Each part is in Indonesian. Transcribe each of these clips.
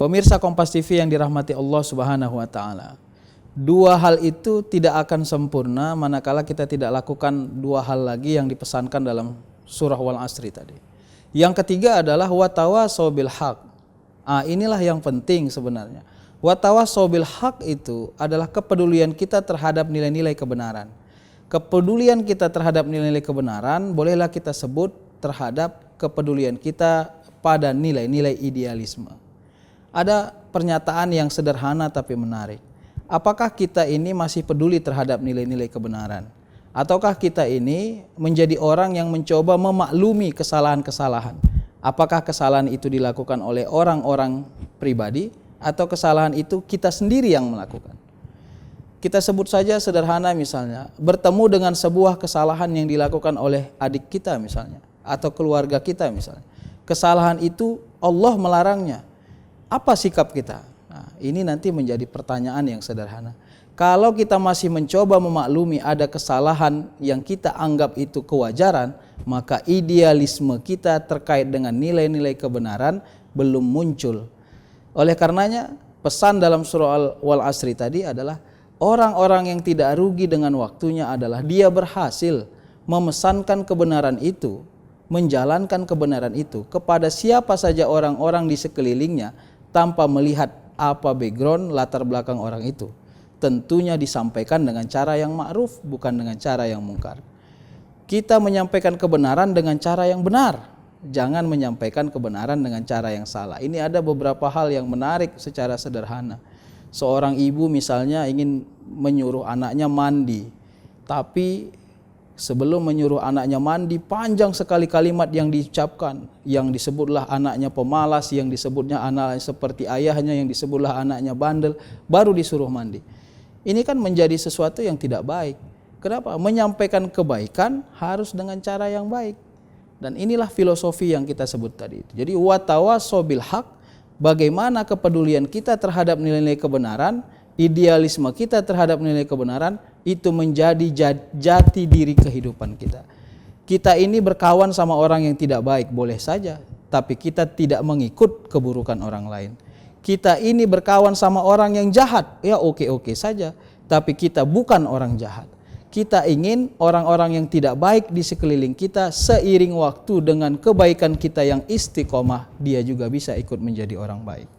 Pemirsa Kompas TV yang dirahmati Allah Subhanahu wa taala. Dua hal itu tidak akan sempurna manakala kita tidak lakukan dua hal lagi yang dipesankan dalam surah Wal Asri tadi. Yang ketiga adalah watawasau bil haq. Inilah yang penting sebenarnya. Watawasau bil haq itu adalah kepedulian kita terhadap nilai-nilai kebenaran. Kepedulian kita terhadap nilai-nilai kebenaran bolehlah kita sebut terhadap kepedulian kita pada nilai-nilai idealisme. Ada pernyataan yang sederhana tapi menarik. Apakah kita ini masih peduli terhadap nilai-nilai kebenaran? Ataukah kita ini menjadi orang yang mencoba memaklumi kesalahan-kesalahan? Apakah kesalahan itu dilakukan oleh orang-orang pribadi atau kesalahan itu kita sendiri yang melakukan? Kita sebut saja sederhana misalnya, bertemu dengan sebuah kesalahan yang dilakukan oleh adik kita misalnya, atau keluarga kita misalnya. Kesalahan itu Allah melarangnya. Apa sikap kita? Nah, ini nanti menjadi pertanyaan yang sederhana. Kalau kita masih mencoba memaklumi ada kesalahan yang kita anggap itu kewajaran, maka idealisme kita terkait dengan nilai-nilai kebenaran belum muncul. Oleh karenanya, pesan dalam surah Wal Asri tadi adalah orang-orang yang tidak rugi dengan waktunya adalah dia berhasil memesankan kebenaran itu, menjalankan kebenaran itu kepada siapa saja orang-orang di sekelilingnya tanpa melihat apa background latar belakang orang itu. Tentunya disampaikan dengan cara yang ma'ruf, bukan dengan cara yang mungkar. Kita menyampaikan kebenaran dengan cara yang benar, jangan menyampaikan kebenaran dengan cara yang salah. Ini ada beberapa hal yang menarik secara sederhana. Seorang ibu misalnya ingin menyuruh anaknya mandi, tapi sebelum menyuruh anaknya mandi, panjang sekali kalimat yang diucapkan. Yang disebutlah anaknya pemalas, yang disebutnya anaknya seperti ayahnya, yang disebutlah anaknya bandel, baru disuruh mandi. Ini kan menjadi sesuatu yang tidak baik. Kenapa? Menyampaikan kebaikan harus dengan cara yang baik. Dan inilah filosofi yang kita sebut tadi. Jadi watawasau bil haq, bagaimana kepedulian kita terhadap nilai-nilai kebenaran, idealisme kita terhadap nilai kebenaran, itu menjadi jati diri kehidupan kita. Kita ini berkawan sama orang yang tidak baik boleh saja, tapi kita tidak mengikut keburukan orang lain. Kita ini berkawan sama orang yang jahat, ya oke-oke saja, tapi kita bukan orang jahat. Kita ingin orang-orang yang tidak baik di sekeliling kita seiring waktu dengan kebaikan kita yang istiqomah, dia juga bisa ikut menjadi orang baik.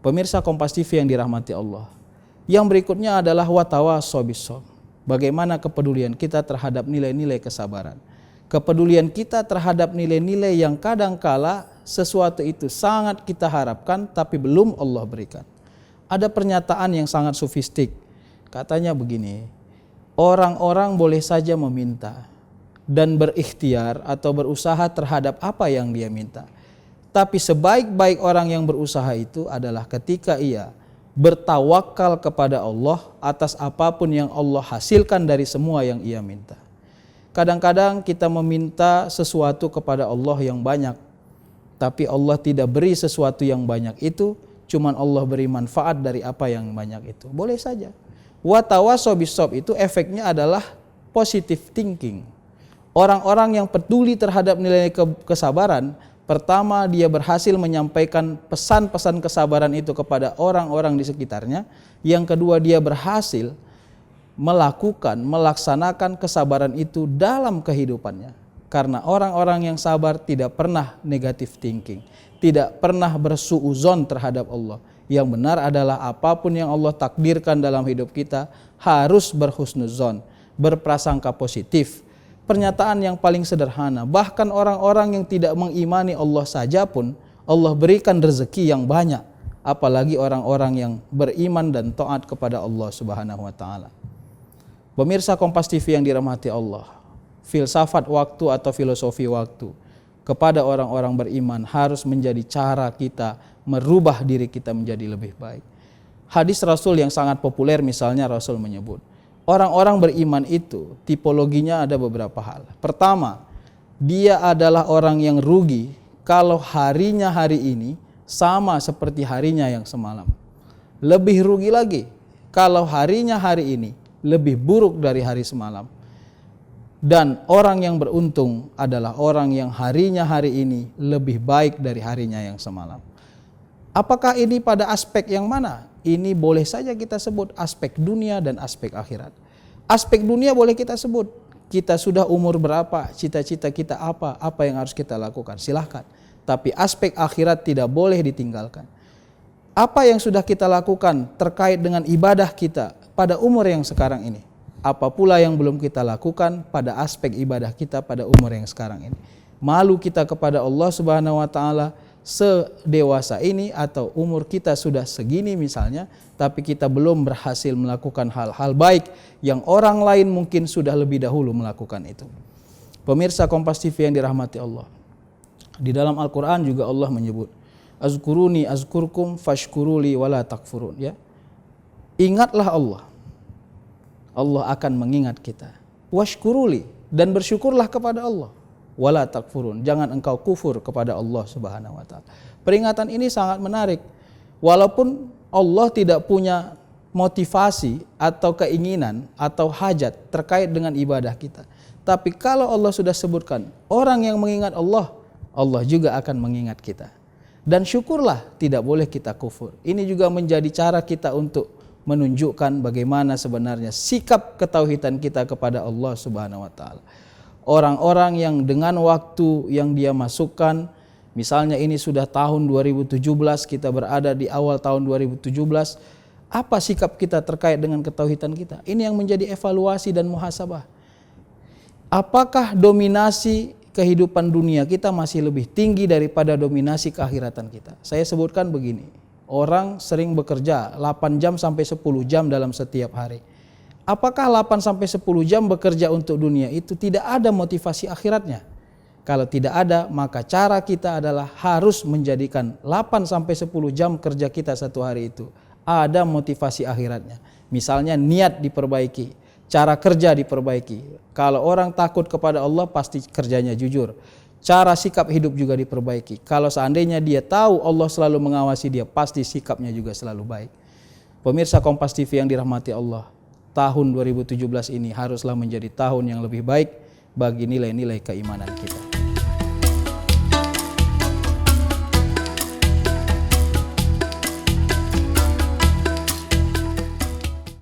Pemirsa Kompas TV yang dirahmati Allah. Yang berikutnya adalah watawasau bis-sabr. Bagaimana kepedulian kita terhadap nilai-nilai kesabaran. Kepedulian kita terhadap nilai-nilai yang kadangkala sesuatu itu sangat kita harapkan tapi belum Allah berikan. Ada pernyataan yang sangat sofistik. Katanya begini, orang-orang boleh saja meminta dan berikhtiar atau berusaha terhadap apa yang dia minta. Tapi sebaik-baik orang yang berusaha itu adalah ketika ia bertawakal kepada Allah atas apapun yang Allah hasilkan dari semua yang ia minta. Kadang-kadang kita meminta sesuatu kepada Allah yang banyak, tapi Allah tidak beri sesuatu yang banyak itu, cuman Allah beri manfaat dari apa yang banyak itu. Boleh saja. Watawasau bis-sabr itu efeknya adalah positive thinking. Orang-orang yang peduli terhadap nilai kesabaran, pertama dia berhasil menyampaikan pesan-pesan kesabaran itu kepada orang-orang di sekitarnya. Yang kedua dia berhasil melaksanakan kesabaran itu dalam kehidupannya. Karena orang-orang yang sabar tidak pernah negative thinking, tidak pernah bersuuzon terhadap Allah. Yang benar adalah apapun yang Allah takdirkan dalam hidup kita harus berhusnuzon, berprasangka positif. Pernyataan yang paling sederhana, bahkan orang-orang yang tidak mengimani Allah saja pun Allah berikan rezeki yang banyak, apalagi orang-orang yang beriman dan taat kepada Allah Subhanahu wa taala. Pemirsa Kompas TV yang dirahmati Allah, filsafat waktu atau filosofi waktu kepada orang-orang beriman harus menjadi cara kita merubah diri kita menjadi lebih baik. Hadis Rasul yang sangat populer misalnya Rasul menyebut, orang-orang beriman itu tipologinya ada beberapa hal. Pertama, dia adalah orang yang rugi kalau harinya hari ini sama seperti harinya yang semalam. Lebih rugi lagi kalau harinya hari ini lebih buruk dari hari semalam. Dan orang yang beruntung adalah orang yang harinya hari ini lebih baik dari harinya yang semalam. Apakah ini pada aspek yang mana? Ini boleh saja kita sebut aspek dunia dan aspek akhirat. Aspek dunia boleh kita sebut. Kita sudah umur berapa, cita-cita kita apa yang harus kita lakukan, silahkan. Tapi aspek akhirat tidak boleh ditinggalkan. Apa yang sudah kita lakukan terkait dengan ibadah kita pada umur yang sekarang ini? Apa pula yang belum kita lakukan pada aspek ibadah kita pada umur yang sekarang ini? Malu kita kepada Allah Subhanahu wa taala sedewasa ini atau umur kita sudah segini misalnya, tapi kita belum berhasil melakukan hal-hal baik yang orang lain mungkin sudah lebih dahulu melakukan itu. Pemirsa Kompas TV yang dirahmati Allah, di dalam Al-Quran juga Allah menyebut, azkuruni azkurkum fashkuruli wala takfurun, ya. Ingatlah Allah, Allah akan mengingat kita. Washkuruli, dan bersyukurlah kepada Allah. Wala takfurun, jangan engkau kufur kepada Allah Subhanahu wa taala. Peringatan ini sangat menarik. Walaupun Allah tidak punya motivasi atau keinginan atau hajat terkait dengan ibadah kita, tapi kalau Allah sudah sebutkan orang yang mengingat Allah, Allah juga akan mengingat kita. Dan syukurlah, tidak boleh kita kufur. Ini juga menjadi cara kita untuk menunjukkan bagaimana sebenarnya sikap ketauhidan kita kepada Allah Subhanahu wa taala. Orang-orang yang dengan waktu yang dia masukkan, misalnya ini sudah tahun 2017, kita berada di awal tahun 2017, apa sikap kita terkait dengan ketauhidan kita? Ini yang menjadi evaluasi dan muhasabah. Apakah dominasi kehidupan dunia kita masih lebih tinggi daripada dominasi keakhiratan kita? Saya sebutkan begini, orang sering bekerja 8 jam sampai 10 jam dalam setiap hari. Apakah 8 sampai 10 jam bekerja untuk dunia itu tidak ada motivasi akhiratnya? Kalau tidak ada, maka cara kita adalah harus menjadikan 8 sampai 10 jam kerja kita satu hari itu ada motivasi akhiratnya. Misalnya niat diperbaiki, cara kerja diperbaiki. Kalau orang takut kepada Allah pasti kerjanya jujur. Cara sikap hidup juga diperbaiki. Kalau seandainya dia tahu Allah selalu mengawasi dia, pasti sikapnya juga selalu baik. Pemirsa Kompas TV yang dirahmati Allah, tahun 2017 ini haruslah menjadi tahun yang lebih baik bagi nilai-nilai keimanan kita.